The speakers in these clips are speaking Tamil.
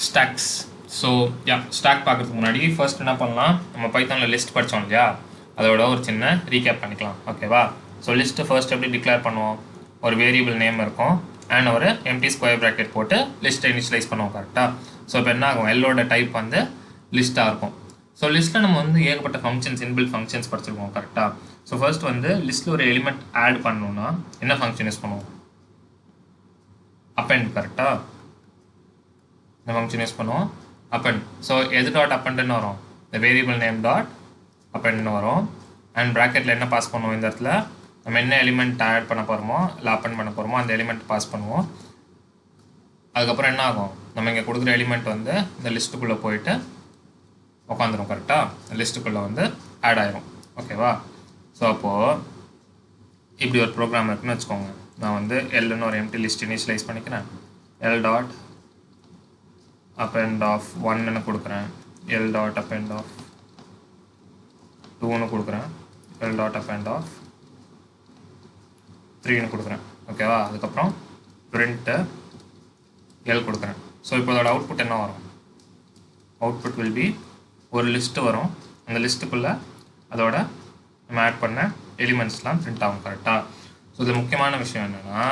stacks. So yeah, stack பார்க்கறதுக்கு முன்னாடி ஃபர்ஸ்ட் என்ன பண்ணலாம், நம்ம பைத்தான்ல லிஸ்ட் படித்தோம் இல்லையா, அதோட ஒரு சின்ன ரீகேப் பண்ணிக்கலாம். ஓகேவா? ஸோ லிஸ்ட்டு ஃபர்ஸ்ட் எப்படி டிக்ளேர் பண்ணுவோம், ஒரு வேரியபிள் நேம் இருக்கும் அண்ட் ஒரு எம்டி ஸ்கொயர் ப்ராக்கெட் போட்டு லிஸ்ட்டை இனிஷியலைஸ் பண்ணுவோம். கரெக்டாக? ஸோ இப்போ என்ன ஆகும், எல்லோட டைப் வந்து லிஸ்ட்டாக இருக்கும். ஸோ லிஸ்ட்டில் நம்ம வந்து ஏகப்பட்ட ஃபங்க்ஷன்ஸ், இன்பில்ட் ஃபங்க்ஷன்ஸ் படிச்சிருக்கோம். கரெக்டாக? ஸோ ஃபர்ஸ்ட் வந்து லிஸ்ட்டில் ஒரு எலிமெண்ட் ஆட் பண்ணணும்னா என்ன ஃபங்க்ஷன் யூஸ் பண்ணுவோம், append. கரெக்டாக? இந்த ஃபங்க்ஷன் யூஸ் பண்ணுவோம், append. ஸோ எது டாட் appendன்னு வரும், இந்த வேரியபிள் நேம் டாட் appendன்னு வரும். அண்ட் ப்ராக்கெட்டில் என்ன பாஸ் பண்ணுவோம், இந்த இடத்துல நம்ம என்ன எலிமெண்ட் ஆட் பண்ண போகிறோமோ இல்லை append பண்ண போகிறோமோ அந்த எலிமெண்ட் பாஸ் பண்ணுவோம். அதுக்கப்புறம் என்ன ஆகும், நம்ம இங்கே கொடுக்குற எலிமெண்ட் வந்து இந்த லிஸ்ட்டுக்குள்ளே போயிட்டு உட்காந்துரும். கரெக்டாக? லிஸ்ட்டுக்குள்ளே வந்து ஆட் ஆயிரும். ஓகேவா? ஸோ அப்போது இப்படி ஒரு ப்ரோக்ராம் இருக்குன்னு வச்சுக்கோங்க. நான் வந்து எல்னு ஒரு எம்டி லிஸ்ட் இனிஷியலைஸ் பண்ணிக்கிறேன். எல் டாட் append ஆஃப் 1ன்னு கொடுக்குறேன், எல் டாட் append ஆஃப் 2ன்னு கொடுக்குறேன், எல் டாட் append ஆஃப் 3ன்னு கொடுக்குறேன். ஓகேவா? அதுக்கப்புறம் பிரிண்ட்டு எல் கொடுக்குறேன். ஸோ இப்போ அதோட அவுட்புட் என்ன வரும், அவுட்புட் வில் பி ஒரு லிஸ்ட்டு வரும். அந்த லிஸ்ட்டுக்குள்ளே அதோட நம்ம ஆட் பண்ண எலிமெண்ட்ஸ்லாம் பிரிண்ட் ஆகும். கரெக்டாக? ஸோ இதில் முக்கியமான விஷயம் என்னென்னா,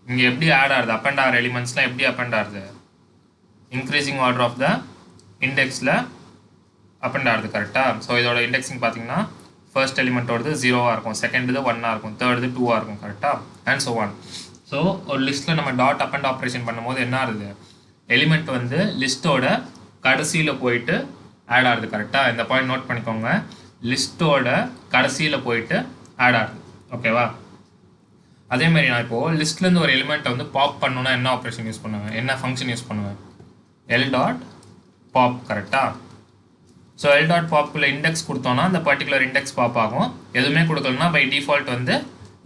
இங்கே எப்படி ஆட் ஆகுது, அப்பண்ட் ஆகிற எலிமெண்ட்ஸ்லாம் எப்படி அப்பண்ட் ஆகுது, இன்க்ரீசிங் ஆர்டர் ஆஃப் த இண்டெக்ஸில் அப்பண்ட் ஆகுது. கரெக்டாக? ஸோ இதோட இண்டெக்ஸிங் பார்த்தீங்கன்னா ஃபர்ஸ்ட் எலிமெண்ட்டோடது 0வாக இருக்கும், செகண்டுது 1ஆக இருக்கும், தேர்டு 2ஆக இருக்கும். கரெக்டாக? And so one. ஸோ ஒரு லிஸ்ட்டில் நம்ம டாட் அப்பண்ட் ஆப்ரேஷன் பண்ணும்போது என்ன ஆகுது, எலிமெண்ட் வந்து லிஸ்ட்டோட கடைசியில் போயிட்டு ஆட் ஆகுது. கரெக்டாக? இந்த பாயிண்ட் நோட் பண்ணிக்கோங்க, லிஸ்ட்டோட கடைசியில் போயிட்டு ஆட் ஆகுது. ஓகேவா? அதேமாதிரி நான் இப்போது லிஸ்ட்லேருந்து ஒரு எலிமெண்ட்டை வந்து பாப் பண்ணணுன்னா என்ன ஆப்ரேஷன் யூஸ் பண்ணுவேன், என்ன ஃபங்க்ஷன் யூஸ் பண்ணுவேன், எல் டாட் பாப். கரெக்டாக? ஸோ எல் டாட் பாப்புக்குள்ள இண்டெக்ஸ் கொடுத்தோன்னா அந்த பர்டிகுலர் இண்டெக்ஸ் பாப் ஆகும். எதுவுமே கொடுக்கலன்னா பை டிஃபால்ட் வந்து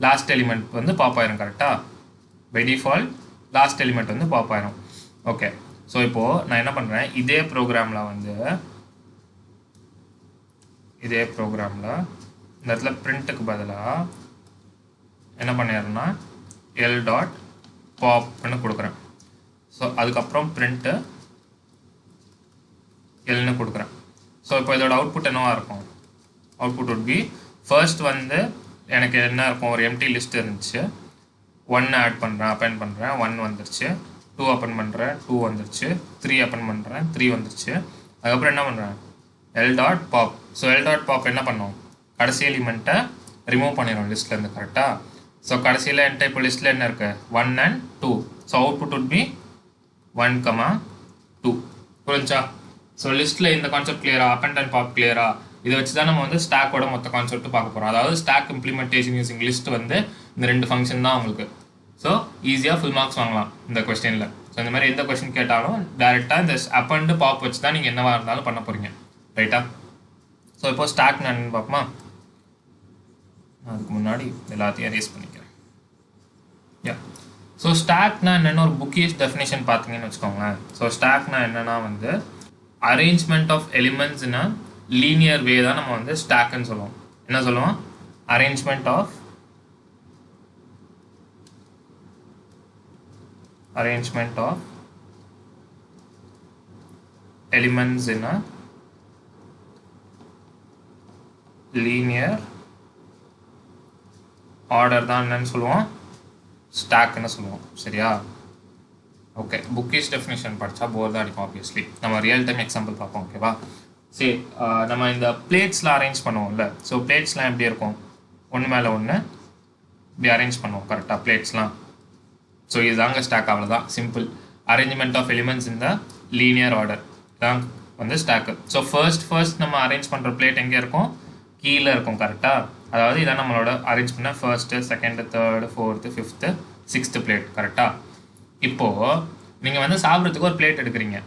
லாஸ்ட் எலிமெண்ட் வந்து பாப் ஆயிரும். கரெக்டாக? பை டிஃபால்ட் லாஸ்ட் எலிமெண்ட் வந்து பாப் ஆயிரும். ஓகே. ஸோ இப்போது நான் என்ன பண்ணுறேன், இதே ப்ரோக்ராமில் இந்த இடத்துல பிரிண்ட்டுக்கு பதிலாக என்ன பண்ணிடுறேன்னா எல் டாட் பாப்னு கொடுக்குறேன். ஸோ அதுக்கப்புறம் பிரிண்ட்டு எல்னு கொடுக்குறேன். ஸோ இப்போ இதோட அவுட்புட் என்னவாக இருக்கும், அவுட்புட் would be ஃபர்ஸ்ட் வந்து எனக்கு என்ன இருக்கும், ஒரு எம்டி லிஸ்ட் இருந்துச்சு, 1 ஆட் பண்ணுறேன், அப்பெண்ட் பண்ணுறேன், 1 வந்துருச்சு, 2 அப்பெண்ட் பண்ணுறேன், 2 வந்துருச்சு, 3 அப்பெண்ட் பண்ணுறேன், 3 வந்துருச்சு. அதுக்கப்புறம் என்ன பண்ணுறேன், L dot pop. So L dot pop என்ன பண்ணும், கடைசி எலிமெண்ட்டை ரிமூவ் பண்ணிடும் லிஸ்ட்லேருந்து. கரெக்டாக? ஸோ கடைசியில் என்கிட்ட இப்போ லிஸ்ட்டில் என்ன இருக்குது, 1 and 2. So output would be 1, 2. புரிஞ்சா? ஸோ லிஸ்ட்டில் இந்த கான்செப்ட் கிளியரா, அப்பெண்ட் அண்ட் பாப் கிளியரா? இதை வச்சு தான் நம்ம வந்து ஸ்டாக்கோட மொத்த கான்செப்ட் பார்க்க போகிறோம். அதாவது ஸ்டாக் இம்ப்ளிமெண்டேஷன் யூசிங் லிஸ்ட் வந்து இந்த 2 ஃபங்க்ஷன் தான் உங்களுக்கு. ஸோ ஈஸியாக ஃபுல் மார்க்ஸ் வாங்கலாம் இந்த கொஸ்டினில். ஸோ இந்த மாதிரி எந்த கொஸ்டின் கேட்டாலும் டேரெக்டாக இந்த அப்பெண்ட் பாப் வச்சு தான் நீங்கள் என்னவாக இருந்தாலும் பண்ண போகிறீங்க. ரைட்டா? ஸோ இப்போ ஸ்டாக் நான் பார்ப்போமா, அதுக்கு முன்னாடி எல்லாத்தையும் எரேஸ் பண்ணிக்கிறேன். யா. ஸோ ஸ்டாக்னா என்னென்ன ஒரு புக்கிஷ் டெஃபினேஷன் பார்த்தீங்கன்னு வச்சுக்கோங்களேன். ஸோ ஸ்டாக்னா என்னென்னா வந்து arrangement of elements in a linear way தான் நம்ம வந்து ஸ்டாக்னு சொல்லுவோம். என்ன சொல்லுவோம், arrangement of elements in a linear order தான் என்னன்னு சொல்லுவோம், ஸ்டாக்னு சொல்லுவோம். சரியா? ஓகே. புக்கிஷ் டெஃபினேஷன் படித்தா போர் தான் அடிக்கும் ஆப்வியஸ்லி. நம்ம ரியல் டைம் எக்ஸாம்பிள் பார்ப்போம். ஓகேவா? சரி, நம்ம இந்த பிளேட்ஸ்லாம் அரேஞ்ச் பண்ணுவோம்ல. ஸோ பிளேட்ஸ்லாம் எப்படி இருக்கும், ஒன்று மேலே ஒன்று இப்படி அரேஞ்ச் பண்ணுவோம். கரெக்டாக? பிளேட்ஸ்லாம். ஸோ இதுதாங்க ஸ்டாக். அவ்வளோதான், சிம்பிள். அரேஞ்ச்மெண்ட் ஆஃப் எலிமெண்ட்ஸ் இந்த லீனியர் ஆர்டர் தான் வந்து ஸ்டாக்கு. ஸோ ஃபர்ஸ்ட் நம்ம அரேஞ்ச் பண்ணுற பிளேட் எங்கே இருக்கும், கீழே இருக்கும். கரெக்டாக? அதாவது இதான் நம்மளோட அரேஞ்ச் பண்ண first, second, third, fourth, fifth, sixth plate. கரெக்டாக? இப்போது நீங்கள் வந்து சாப்பிட்றதுக்கு ஒரு பிளேட் எடுக்கிறீங்க.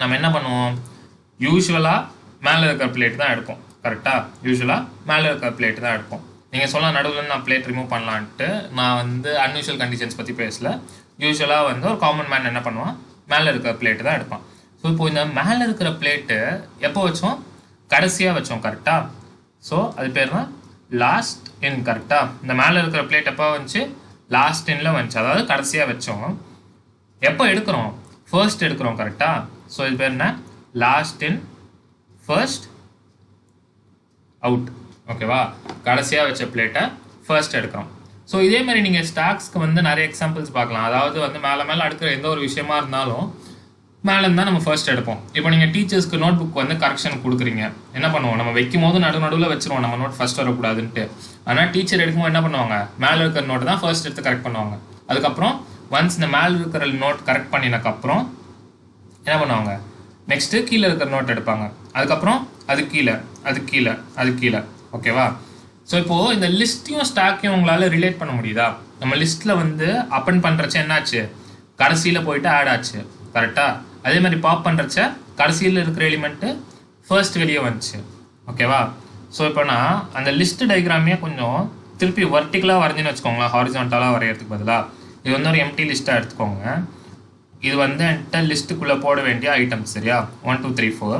நம்ம என்ன பண்ணுவோம், யூஸ்வலாக மேலே இருக்கிற பிளேட் தான் எடுப்போம். கரெக்டாக? யூஸ்வலாக மேலே இருக்கிற பிளேட் தான் எடுப்போம். நீங்கள் சொல்லலாம் நடுவில் நான் பிளேட் ரிமூவ் பண்ணலான்ட்டு. நான் வந்து அன்யூஷுவல் கண்டிஷன்ஸ் பற்றி பேசல. யூஸ்வலாக வந்து ஒரு காமன் மேன் என்ன பண்ணுவான், மேலே இருக்கிற பிளேட்டு தான் எடுப்பான். ஸோ இப்போ இந்த மேலே இருக்கிற பிளேட்டு எப்போ வச்சோம், கடைசியாக வச்சோம். கரெக்டாக? ஸோ அது பேர் தான் லாஸ்ட் இன். கரெக்டாக? இந்த மேலே இருக்கிற பிளேட் எப்போ வந்துச்சு, லாஸ்ட் இன்ல வந்துச்சு, அதாவது கடைசியாக வச்சோம். எப்போ எடுக்கிறோம், ஃபர்ஸ்ட் எடுக்கிறோம் கரெக்டாக. ஸோ இது பேர் என்ன, லாஸ்ட் இன் ஃபர்ஸ்ட் அவுட். ஓகேவா, கடைசியாக வச்ச பிளேட்டை ஃபர்ஸ்ட் எடுக்கிறோம். ஸோ இதே மாதிரி நீங்கள் ஸ்டாக்ஸ்க்கு வந்து நிறைய எக்ஸாம்பிள்ஸ் பார்க்கலாம். அதாவது வந்து மேலே அடுக்கிற எந்த ஒரு விஷயமா இருந்தாலும் மேலேருந்து தான் நம்ம ஃபர்ஸ்ட் எடுப்போம். இப்போ நீங்கள் டீச்சர்ஸ்க்கு நோட் புக் வந்து கரெக்ஷன் கொடுக்குறீங்க, என்ன பண்ணுவோம், நம்ம வைக்கும் போது நடுவில் வச்சுருவோம் நம்ம நோட் ஃபர்ஸ்ட் வரக்கூடாதுன்ட்டு. ஆனால் டீச்சர் எடுக்கும்போது என்ன பண்ணுவாங்க, மேலே இருக்கிற நோட்டு தான் ஃபர்ஸ்ட் எடுத்து கரெக்ட் பண்ணுவாங்க. அதுக்கப்புறம் ஒன்ஸ் இந்த மேலே இருக்கிற நோட் கரெக்ட் பண்ணினதுக்கப்புறம் என்ன பண்ணுவாங்க, நெக்ஸ்ட்டு கீழே இருக்கிற நோட் எடுப்பாங்க. அதுக்கப்புறம் அது கீழே. ஓகேவா. ஸோ இப்போது இந்த லிஸ்ட்டையும் ஸ்டாக்கையும் உங்களால் ரிலேட் பண்ண முடியுதா? நம்ம லிஸ்ட்டில் வந்து அப்பன் பண்ணுறச்ச என்னாச்சு, கடைசியில் போயிட்டு ஆட் ஆச்சு கரெக்டாக. அதே மாதிரி பாப் பண்ணுறச்ச கடைசியில் இருக்கிற எலிமெண்ட்டு ஃபர்ஸ்ட் வெளியே வந்துச்சு. ஓகேவா. ஸோ இப்போ நான் அந்த லிஸ்ட் டயக்ராமே கொஞ்சம் திருப்பி வர்டிக்கலாக வரைஞ்சின்னு வச்சுக்கோங்களேன், ஹாரிசான்டலாக வரைகிறதுக்கு பதிலாக. இது வந்து ஒரு எம்டி லிஸ்ட்டாக எடுத்துக்கோங்க. இது வந்து என்கிட்ட லிஸ்ட்டுக்குள்ளே போட வேண்டிய ஐட்டம்ஸ், சரியா, 1 2 3 4.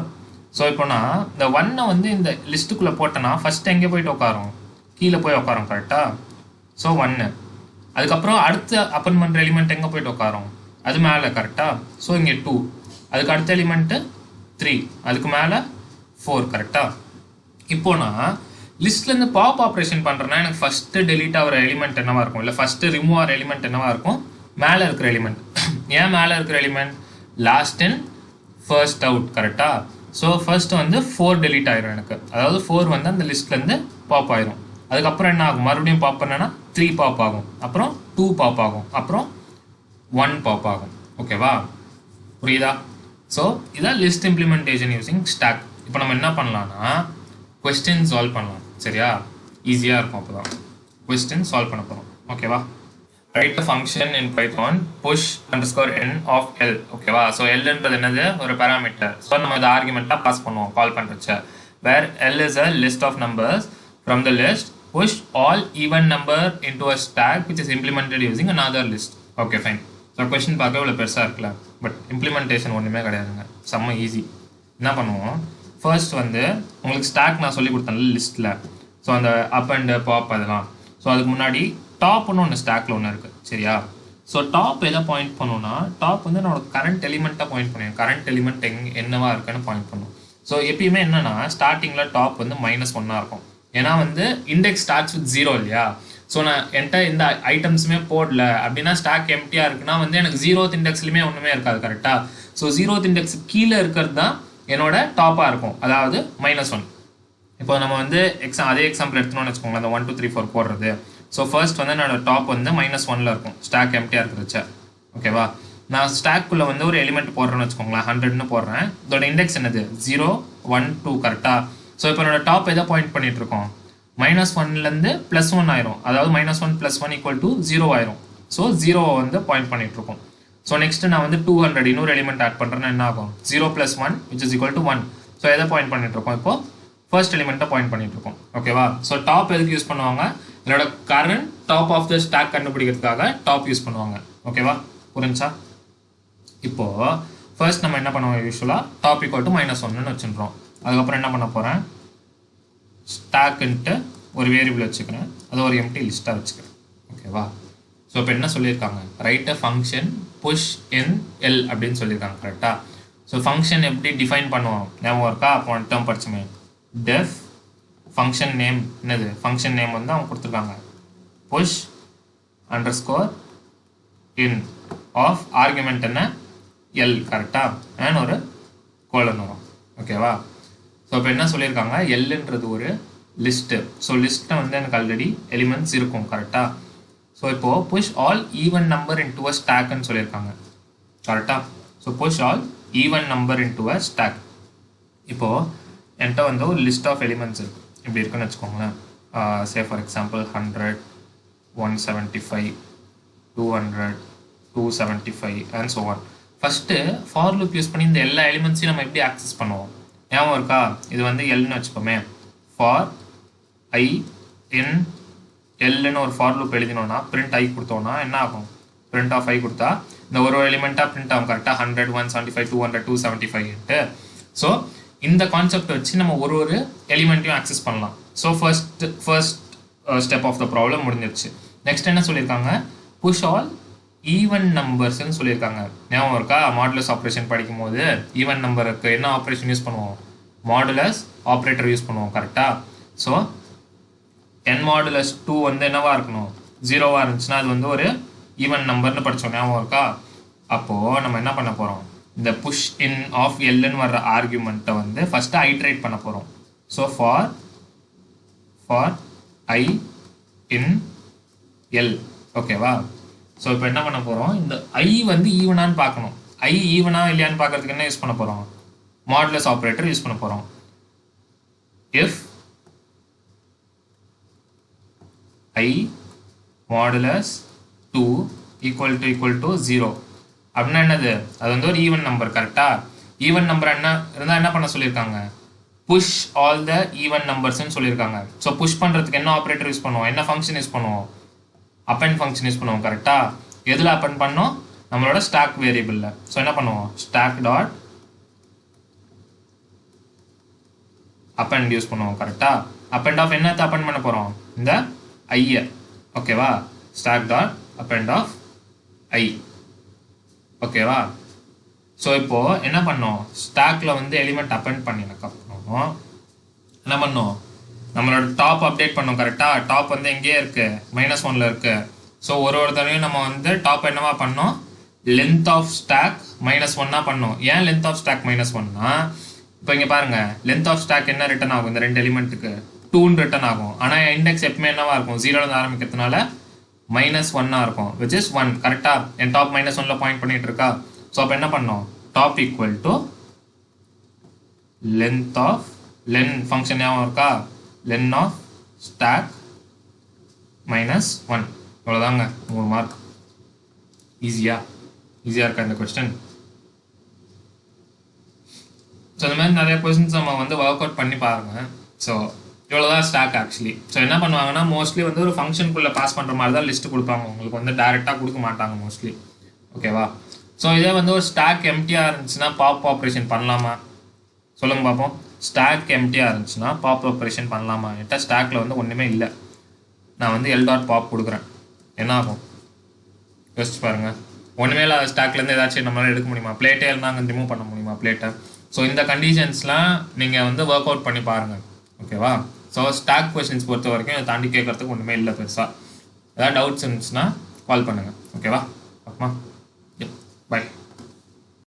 ஸோ இப்போ நான் இந்த 1 வந்து இந்த லிஸ்ட்டுக்குள்ளே போட்டேன்னா ஃபஸ்ட்டு எங்கே போயிட்டு உட்காரும், கீழே போய் உட்காரும் கரெக்டாக. ஸோ 1. அதுக்கப்புறம் அடுத்த அப்பன் பண்ணுற எலிமெண்ட் எங்கே போயிட்டு உட்காரும், அது மேலே கரெக்டாக. ஸோ இங்கே 2. அதுக்கு அடுத்த எலிமெண்ட்டு 3. அதுக்கு மேலே 4 கரெக்டாக. இப்போ நான் லிஸ்ட்லேருந்து பாப் ஆப்ரேஷன் பண்ணுறேன்னா எனக்கு ஃபஸ்ட்டு டெலீட் ஆகிற எலிமெண்ட் என்னவாக இருக்கும், இல்லை ஃபஸ்ட்டு ரிமூவ் ஆகிற எலிமெண்ட் என்னவாக இருக்கும், மேலே இருக்கிற எலிமெண்ட். ஏன் மேலே இருக்கிற element, last in first out கரெக்டாக. ஸோ ஃபர்ஸ்ட்டு வந்து 4 டெலீட் ஆயிரும் எனக்கு, அதாவது 4 வந்து அந்த லிஸ்ட்லேருந்து பாப் ஆயிரும். அதுக்கப்புறம் என்ன ஆகும், மறுபடியும் பாப் பண்ணேன்னா 3 பாப் ஆகும், அப்புறம் 2 பாப் ஆகும், அப்புறம் 1 பாப் ஆகும். ஓகேவா, புரியுதா. ஸோ இதான் லிஸ்ட் இம்ப்ளிமெண்டேஷன் யூஸிங் ஸ்டாக். இப்போ நம்ம என்ன பண்ணலாம்னா கொஸ்டின் சால்வ் பண்ணலாம், சரியா, ஈஸியாக இருக்கும். அப்போ தான் கொஸ்டின் சால்வ் பண்ண போகிறோம். ஓகேவா. Write function in Python push underscore n of L. ஓகேவா. ஸோ எல்ன்றது என்னது, ஒரு பேராமீட்டர். ஸோ நம்ம இதை ஆர்குமெண்ட்டாக பாஸ் பண்ணுவோம் கால் பண்ணுறச்ச. Where L is a list of numbers from the list push all even number into a stack which is implemented using another list. Okay fine. So question பார்க்க இவ்வளோ பெருசாக இருக்குல்ல, பட் இம்ப்ளிமெண்டேஷன் ஒன்றுமே கிடையாதுங்க, செம்ம ஈஸி. என்ன பண்ணுவோம், ஃபர்ஸ்ட் வந்து உங்களுக்கு ஸ்டாக் நான் சொல்லி கொடுத்தேன்ல லிஸ்ட்டில். ஸோ அந்த அப் அண்ட் பாப் அதெல்லாம். ஸோ அதுக்கு முன்னாடி டாப்னு ஒன்று ஸ்டாக்கில் ஒன்று இருக்குது, சரியா. ஸோ டாப் எதை பாயிண்ட் பண்ணுன்னா, டாப் வந்து என்னோட கரண்ட் எலிமெண்ட்டாக பாயிண்ட் பண்ணுவேன். கரண்ட் எலிமெண்ட் என்னவா இருக்குன்னு பாயிண்ட் பண்ணும். ஸோ எப்பயுமே என்னன்னா ஸ்டார்டிங்கில் டாப் வந்து -1 இருக்கும். ஏன்னா வந்து இண்டெக்ஸ் ஸ்டார்ட்ஸ் வித் 0 இல்லையா. ஸோ நான் என்கிட்ட இந்த ஐட்டம்ஸுமே போடல அப்படின்னா ஸ்டாக் எம்டியாக இருக்குன்னா வந்து எனக்கு 0th இண்டெக்ஸ்லையுமே ஒன்றுமே இருக்காது கரெக்டாக. ஸோ 0th இண்டெக்ஸ் கீழே இருக்கிறது தான் என்னோட டாப்பாக இருக்கும், அதாவது -1. இப்போ நம்ம வந்து அதே எக்ஸாம்பிள் எடுத்துனோம்னு வச்சுக்கோங்களேன், அந்த 1 2 3 4 போடுறது. ஸோ ஃபர்ஸ்ட் வந்து என்னோட டாப் வந்து -1ல் இருக்கும், ஸ்டாக் எம்டியாக இருக்கிறச்ச. ஓகேவா. நான் ஸ்டாக்குள்ளே வந்து ஒரு எலிமெண்ட் போடுறேன்னு வச்சுக்கோங்களேன், 100ன்னு போடுறேன். இதோட இண்டெக்ஸ் என்னது, 0 1 2 கரெக்டாக. ஸோ இப்போ என்னோட டாப் எதை பாயிண்ட் பண்ணிட்டு இருக்கோம், -1லேருந்து +1 ஆயிரும், அதாவது -1 + 1 = 0 ஆயிரும். ஸோ 0 வந்து பாயிண்ட் பண்ணிட்டு இருக்கோம். ஸோ நெக்ஸ்ட்டு நான் வந்து 200 இன்னொரு எலிமெண்ட் ஆட் பண்ணுறேன்னா என்ன ஆகும், 0 + 1 = 1. ஸோ எதை பாயிண்ட் பண்ணிட்டு இருக்கோம், இப்போ ஃபர்ஸ்ட் எலிமெண்ட்டை பாயிண்ட் பண்ணிட்டு இருக்கோம். ஓகேவா. ஸோ டாப் எதுக்கு யூஸ் பண்ணுவாங்க, என்னோட current top of the stack கண்டுபிடிக்கிறதுக்காக டாப் யூஸ் பண்ணுவாங்க. ஓகேவா, புரிஞ்சா. இப்போது ஃபர்ஸ்ட் நம்ம என்ன பண்ணுவோம், யூஸ்வலாக டாப் -1ன்னு வச்சுருக்கோம். அதுக்கப்புறம் என்ன பண்ண போகிறேன், ஸ்டாக்குன்ட்டு ஒரு வேரியபிள் வச்சுக்கிறேன், அதை ஒரு எம்டி லிஸ்ட்டாக வச்சுக்கிறேன். ஓகேவா. ஸோ இப்போ என்ன சொல்லியிருக்காங்க, write a function push in L அப்படின்னு சொல்லியிருக்காங்க கரெக்டாக. ஸோ ஃபங்க்ஷன் எப்படி டிஃபைன் பண்ணுவோம், ஞாபகம் இருக்கா, அப்போ டேர்ம் படிச்சுமே, டெஃப் ஃபங்க்ஷன் நேம். என்னது ஃபங்க்ஷன் நேம் வந்து அவங்க கொடுத்துருக்காங்க, push underscore in of argument என்ன, எல் கரெக்டாக, அண்ட் ஒரு கோலன் வரும். ஓகேவா. ஸோ இப்போ என்ன சொல்லியிருக்காங்க, எல்ன்றது ஒரு லிஸ்ட்டு. ஸோ லிஸ்ட்டை வந்து எனக்கு ஆல்ரெடி எலிமெண்ட்ஸ் இருக்கும் கரெக்டாக. ஸோ இப்போது push all even number into a ஸ்டாக்னு சொல்லியிருக்காங்க கரெக்டாக. So push all even number into a stack. இப்போது என்கிட்ட வந்து ஒரு லிஸ்ட் ஆஃப் எலிமெண்ட்ஸ் இருக்குது, இப்படி இருக்குன்னு வச்சுக்கோங்களேன். Say for example 100 175 200 275 and so one. First for loop use பண்ணி இந்த எல்லா எலிமெண்ட்ஸையும் நம்ம எப்படி ஆக்சஸ் பண்ணுவோம், ஞாபகம் இருக்கா. இது வந்து எல்னு வச்சுப்போமே, ஃபார் ஐ இன் எல்னு ஒரு ஃபார் லூப் எழுதினோன்னா பிரிண்ட் ஐ கொடுத்தோன்னா என்ன ஆகும், பிரிண்ட் ஆஃப் ஐ கொடுத்தா இந்த ஒரு எலிமெண்ட்டாக பிரிண்ட் ஆகும் கரெக்டாக, 100 175 200 275. ஸோ இந்த கான்செப்ட் வச்சு நம்ம ஒரு எலிமெண்ட்டையும் ஆக்சஸ் பண்ணலாம். So first step of the problem முடிஞ்சிருச்சு. நெக்ஸ்ட் என்ன சொல்லியிருக்காங்க, புஷ் ஆல் ஈவன் நம்பர்ஸ்ன்னு சொல்லியிருக்காங்க. ஞாபகம் இருக்கா? மாடுலஸ் ஆப்ரேஷன் படிக்கும் போது ஈவன் நம்பருக்கு என்ன ஆப்ரேஷன் யூஸ் பண்ணுவோம்? மாடுலஸ் ஆப்ரேட்டர் யூஸ் பண்ணுவோம். கரெக்டாக? ஸோ n மாடுலஸ் 2 வந்து என்னவா இருக்கணும்? 0வா இருந்துச்சுன்னா அது வந்து ஒரு ஈவன் நம்பர்னு படித்தோம். ஞாபகம் இருக்கா? அப்போது நம்ம என்ன பண்ண போகிறோம்? இந்த புஷ் இன் ஆஃப் எல்லுன்னு வர்ற ஆர்குமெண்ட்டை வந்து ஃபஸ்ட்டு ஐட்ரேட் பண்ண போகிறோம். So for I in L. ஓகேவா? ஸோ இப்போ என்ன பண்ண போகிறோம்? இந்த ஐ வந்து ஈவனான்னு பார்க்கணும். ஐ ஈவனா இல்லையான்னு பார்க்கறதுக்கு என்ன யூஸ் பண்ண போகிறோம்? மாடுலஸ் ஆப்ரேட்டர் யூஸ் பண்ண போகிறோம். If i modulus 2 equal to 0 அப்படின்னா என்னது? அது வந்து ஒரு ஈவன் நம்பர். கரெக்டாக? ஈவன் நம்பர் என்ன இருந்தால் என்ன பண்ண சொல்லியிருக்காங்க? புஷ் ஆல் த ஈவன் நம்பர்ஸ்ன்னு சொல்லியிருக்காங்க. ஸோ புஷ் பண்ணுறதுக்கு என்ன ஆப்ரேட்டர் யூஸ் பண்ணுவோம்? என்ன ஃபங்க்ஷன் யூஸ் பண்ணுவோம்? அப்பெண்ட் ஃபங்க்ஷன் யூஸ் பண்ணுவோம். கரெக்டாக? எதில் அப்பெண்ட் பண்ணோம்? நம்மளோட ஸ்டாக் வேரியபிளில். ஸோ என்ன பண்ணுவோம்? ஸ்டாக் டாட் அப்பெண்ட் யூஸ் பண்ணுவோம். கரெக்டாக? அப்பெண்ட் ஆஃப் என்னத்தை அப்பெண்ட் பண்ண போகிறோம்? இந்த ஐயை. ஓகேவா? ஸ்டாக் டாட் அப்பெண்ட் ஆஃப் ஐ. ஓகேவா? ஸோ இப்போது என்ன பண்ணோம்? ஸ்டாக்கில் வந்து எலிமெண்ட் அப்பெண்ட் பண்ணினதுக்கப்புறம் என்ன பண்ணோம்? நம்மளோட டாப் அப்டேட் பண்ணோம். கரெக்டாக? டாப் வந்து எங்கேயே இருக்குது? -1ல் இருக்குது. ஸோ ஒரு தடவையும் நம்ம வந்து டாப் என்னவா பண்ணோம்? லென்த் ஆஃப் ஸ்டாக் -1 பண்ணோம். ஏன் லென்த் ஆஃப் ஸ்டாக் -1னா இப்போ இங்கே பாருங்கள், லென்த் ஆஃப் ஸ்டாக் என்ன ரிட்டன் ஆகும்? இந்த 2 எலிமெண்ட்டுக்கு 2ன்னு ரிட்டன் ஆகும். ஆனால் இண்டெக்ஸ் எப்பவுமே என்னவா இருக்கும்? 0லேருந்து ஆரம்பிக்கிறதுனால -1 இருக்கும், விச் இஸ் 1. கரெக்டாக? என் டாப் -1ல் பாயிண்ட் பண்ணிட்டு இருக்கா? ஸோ அப்போ என்ன பண்ணோம்? Top equal to length of len function ஞாபகம் இருக்கா? Len of stack -1. இவ்வளோதாங்க. 3 மார்க். ஈஸியாக இருக்கா இந்த கொஸ்டின்? ஸோ இந்த மாதிரி நிறைய கொஸ்டின்ஸ் நம்ம வந்து ஒர்க் அவுட் பண்ணி பாருங்கள். ஸோ இவ்வளோதான் ஸ்டாக் ஆக்சுவலி. ஸோ என்ன பண்ணுவாங்கன்னா மோஸ்ட்லி வந்து ஒரு ஃபங்க்ஷனுக்குள்ளே பாஸ் பண்ணுற மாதிரி தான் லிஸ்ட்டு கொடுப்பாங்க. உங்களுக்கு வந்து டேரெக்டாக கொடுக்க மாட்டாங்க மோஸ்ட்லி. ஓகேவா? ஸோ இதே வந்து ஒரு ஸ்டாக் எம்டியாக இருந்துச்சுன்னா பாப் ஆப்ரேஷன் பண்ணலாமா? சொல்லுங்க பார்ப்போம். ஸ்டாக் எம்டியாக இருந்துச்சுன்னா பாப் ஆப்ரேஷன் பண்ணலாமா? என்கிட்ட ஸ்டாக்கில் வந்து ஒன்றுமே இல்லை, நான் வந்து எல் டாட் பாப் கொடுக்குறேன், என்ன ஆகும்? யோசிச்சு பாருங்கள். ஒன்றுமே இல்லை ஸ்டாக்லேருந்து ஏதாச்சும் நம்மளால் எடுக்க முடியுமா? பிளேட்டே இருந்தாங்க ரிமூவ் பண்ண முடியுமா பிளேட்டை? ஸோ இந்த கண்டிஷன்ஸ்லாம் நீங்கள் வந்து ஒர்க் அவுட் பண்ணி பாருங்கள். ஓகேவா? ஸோ ஸ்டாக் கொஸ்டின்ஸ் பொறுத்த வரைக்கும் இதை தாண்டி கேட்குறதுக்கு ஒன்றுமே இல்லை பெருசாக. ஏதாவது டவுட்ஸ் இருந்துச்சுன்னா கால் பண்ணுங்கள். ஓகேவா? அப்புறமா பை.